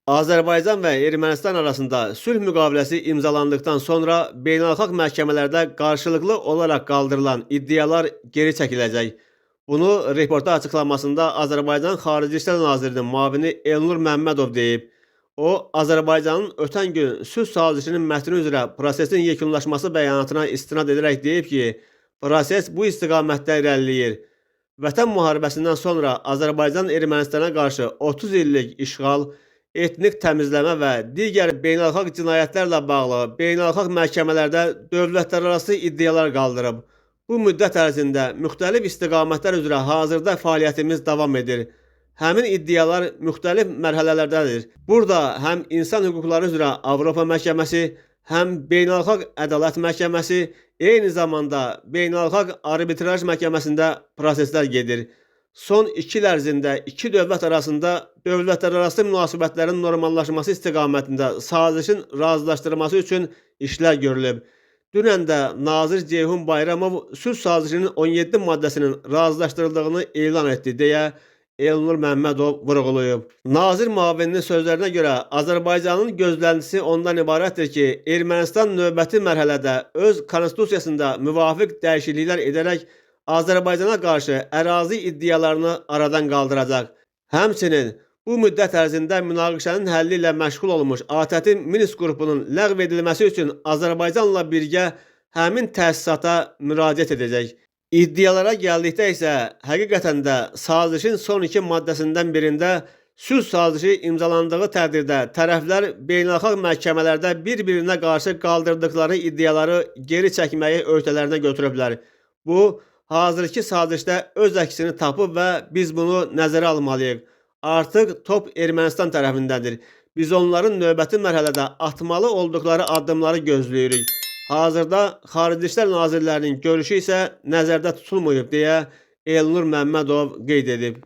Azərbaycan və Ermənistan arasında sülh müqaviləsi imzalandıktan sonra beynəlxalq məhkəmələrdə qarşılıqlı olaraq qaldırılan iddialar geri çəkiləcək. Bunu reporta açıqlamasında Azərbaycan Xarici İşlər Nazirinin müavini Elnur Məmmədov deyib. O, Azərbaycanın ötən gün sülh sazişinin mətni üzrə prosesin yekunlaşması bəyanatına istinad edərək deyib ki, proses bu istiqamətdə irəliləyir. Vətən müharibəsindən sonra Azərbaycan Ermənistana qarşı 30 illik işğal, etnik təmizləmə və digər beynəlxalq cinayətlərlə bağlı beynəlxalq məhkəmələrdə dövlətlərarası iddialar qaldırıb. Bu müddət ərzində müxtəlif istiqamətlər üzrə hazırda fəaliyyətimiz davam edir. Həmin iddialar müxtəlif mərhələlərdədir. Burada həm insan hüquqları üzrə Avropa Məhkəməsi, həm Beynəlxalq Ədalət Məhkəməsi, eyni zamanda Beynəlxalq Arbitraj Məhkəməsində proseslər gedir. Son 2 il ərzində iki dövlət arasında dövlətlərarası münasibətlərin normallaşması istiqamətində sazişin razılaşdırılması üçün işlər görülüb. Dünən də Nazir Ceyhun Bayramov sülh sazişinin 17 maddəsinin razılaşdırıldığını elan etdi deyə Elnur Məmmədov vurğulayıb. Nazir müavininin sözlərinə görə Azərbaycanın gözləntisi ondan ibarətdir ki, Ermənistan növbəti mərhələdə öz konstitusiyasında müvafiq dəyişikliklər edərək Azərbaycana qarşı ərazi iddialarını aradan qaldıracaq. Həmçinin bu müddət ərzində münaqişənin həlli ilə məşğul olmuş ATƏT-in Minsk qrupunun ləğv edilməsi üçün Azərbaycanla birgə həmin təsisata müraciət edəcək. İddialara gəldikdə isə həqiqətən də sazişin son 2 maddəsindən birində sülh sazişi imzalandığı təqdirdə tərəflər beynəlxalq məhkəmələrdə bir-birinə qarşı qaldırdıqları iddiaları geri çəkməyi öhdələrinə götürüblər. Bu, hazırki sazişdə öz əksini tapıb və biz bunu nəzərə almalıyıq. Artıq top Ermənistan tərəfindədir. Biz onların növbəti mərhələdə atmalı olduqları addımları gözləyirik. Hazırda Xarici İşlər Nazirlərinin görüşü isə nəzərdə tutulmayıb deyə Elnur Məmmədov qeyd edib.